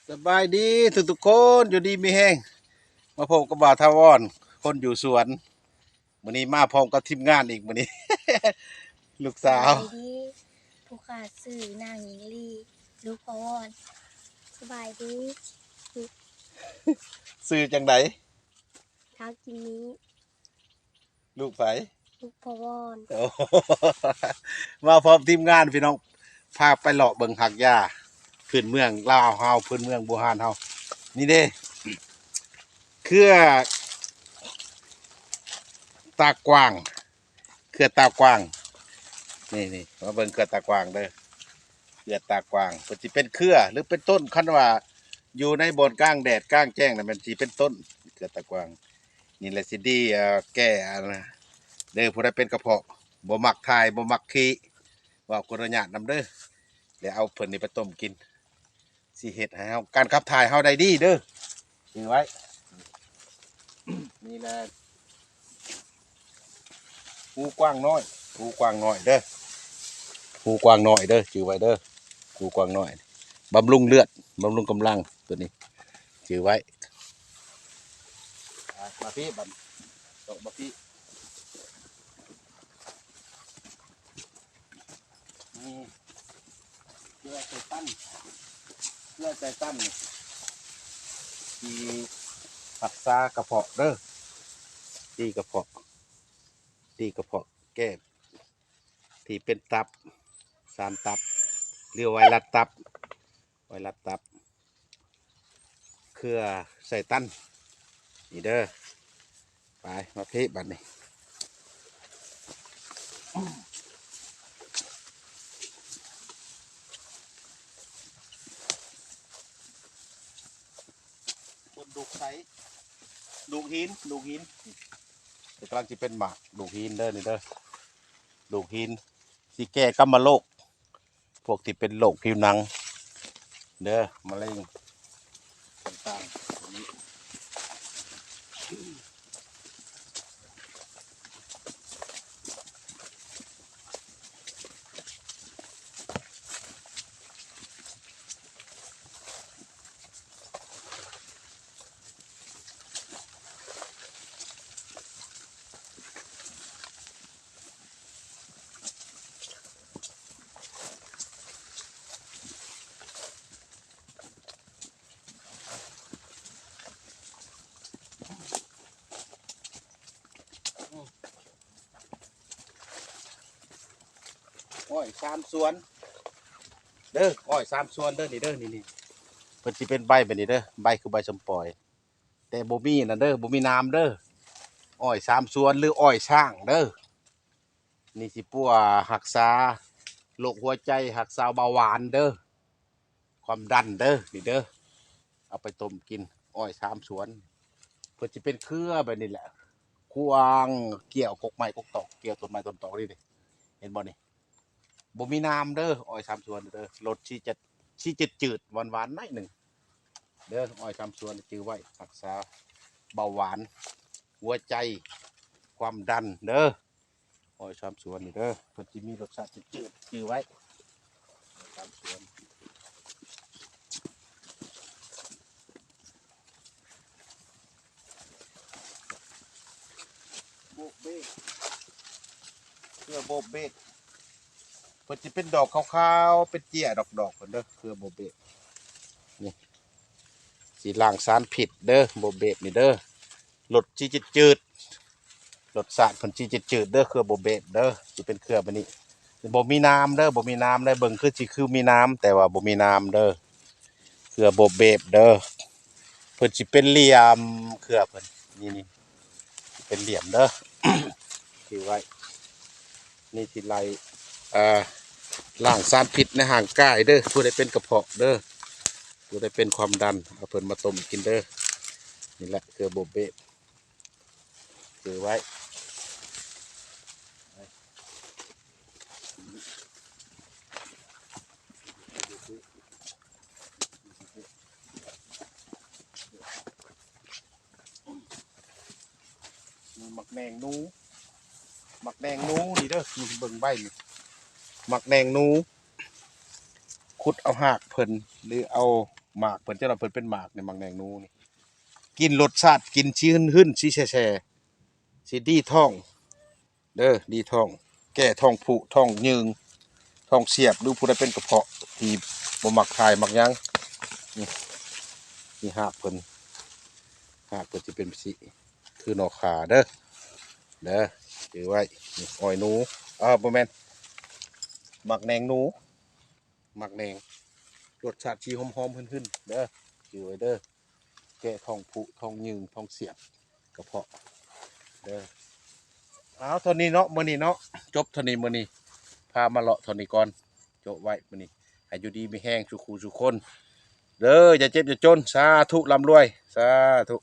สบายดีทุกคนอยู่ดีมีแห้งมาพบกับบ่าวทาวอนคนอยู่สวนมื้อนี้มาพร้อมกับทีมงานอีกมื้อนี้ ลูกสสาวบายดีผู้ขาสื่อนางหญิงลีลูกพอวอนสบายดีซื้อจังไดเท้ากินนี้ลูกไผ ลูกพอวอน โอ้ มาพร้อมทีมงานพี่น้องพาไปเลาะเบิ่งหักหญ้าพื้นเมืองลาวเฮาพื้นเมืองโบราณเฮานี่เด้เครือตากว้างเครือตากว้างนี่มาเบิ่งเครือตากว้างเด้อ เครือตากว้างเพิ่นสิเป็นเครือหรือเป็นต้นคันว่าอยู่ในบอนกลางแดดกลางแจ้งน่ะมันสิเป็นต้นเครือตากว้างนี่แหละสิดีแก้นะเด้อผู้ใดเป็นกระเพาะบ่มักถ่ายบ่มักขี้เว้าคนละญาตินำเด้อเดี๋ยวเอาเพิ่นนี่ไปต้มกินสิเฮ็ดให้เฮาการขับถ่ายเฮาได้ดีเด้อถือไว้นี่แหละหูกว้างน้อยหูกว้างน้อยเด้อหูกว้างน้อยเด้อถือไว้เด้อหูกว้างน้อยบำรุงเลือดบำรุงกำลังตัวนี้ถือไว้มาพี่บันตกมาพี่นี่เพื่อใจตั้นเพื่อใจตั้นที่รักษากระเพาะเด้อดีกระเพาะดีกระเพาะแก้ที่เป็นตับสารตับเรียกไวรัสตับไวรัสตับเครือไซตันนี่เด้อไปมาพี่บันนี่บนดูกใสดูกหินดูกหินกำลังจะเป็นหมากดูกหินเด้อนี่เด้อดูกหินสีแก้กัมมะโรคพวกที่เป็นโรคผิวหนังเด้อมะเร็งต่างๆนี้อ้อยสามสวนเด้ออ้อยสามสวนเด้อนี่เด้อนี่เพิ่นสิเป็นใบแบบนี้เด้อใบคือใบสมปอยแต่บ่มีนั่นเด้อบ่มีน้ำเด้ออ้อยสามสวนหรืออ้อยช่างเด้อนี่สิปัวรักษาโรคหัวใจรักษาเบาหวานเด้อความดันเด้อนี่เด้อเอาไปต้มกินอ้อยสามสวนเพิ่นสิเป็นเครือแบบนี้แหละควางเกี่ยวกกไม้กกตอกเกี่ยวต้นไม้ต้นตอกนี่ดิเห็นบ่นี่บ่มีน้ำเด้ออ้อยสามสวนเด้อรสที่จะจืดหวานๆหน่อยหนึ่งเด้ออ้อยสามสวนจื้อไว้รักษาเบาหวานหัวใจความดันเด้ออ้อยสามสวนนี่เด้อเพิ่นสิมีรสชาติจืดๆจื้อไว้สามสวนโบกเบกเครือโบกเบกเพิ่นสิเป็นดอกขาวๆเป็นเจี้ยดอกๆเพิ่นเด้อเครือโบกเบกนี่สิล้างสารพิษเด้อโบกเบกนี่เด้อรสที่จืดๆรสชาติเพิ่นสิจืดๆเด้อเครือโบกเบกเด้อสิเป็นเครือแบบนี้บ่มีน้ำเด้อบ่มีน้ำได้เบิ่งคือสิคือมีน้ำแต่ว่าบ่มีน้ำเด้อเครือโบกเบกเด้อเพิ่นสิเป็นเหลี่ยมเครือเพิ่นนี่เป็นเหลี่ยมเด้อ ถือไว้นี่ที่ไรล้างสารพิษในห่างกายเด้อผู้ใดเป็นกระเพาะเด้อผู้ใดเป็นความดันเอาเพิ่นมาต้มกินเด้อนี่แหละคือโบเบะถือไว้หมักแดงนูหมักแดงนูนี่เด้อนี่เบิ่งใบนี่หมักแดงนูขุดเอาหากเพิ่นหรือเอา หมากเพิ่นจะเราเพิ่นเป็นหมากในหมักแดงนูนี่กินรสชาติกินชื้นหึ้นสิแช่ๆสิดีท้องเด้อดีท้องแก้ท้องผูกท้องยืงท้องเสียบหรือผู้ใดเป็นกระเพาะที่บ่มักทายมักหยังนี่หากเพิ่นสิเป็นสิคือหนอขาเด้อถือไว้นี่อ้อยหนูบ่แม่นหมักแหนงหนูหมักแหนงรสชาติชีหอมๆหึ้นๆเด้อถือไว้เด้อแก้ท้องผูกท้องยืงท้องเสียบกระเพาะเด้อเอาเท่านี้เนาะมื้อนี้เนาะจบเท่านี้มื้อนี้พามาเลาะเท่านี้ก่อนจบไว้มื้อนี้ให้อยู่ดีมีแห้งสุขูสุคนเด้ออย่าเจ็บอย่าจนสาธุร่ำรวยสาธุ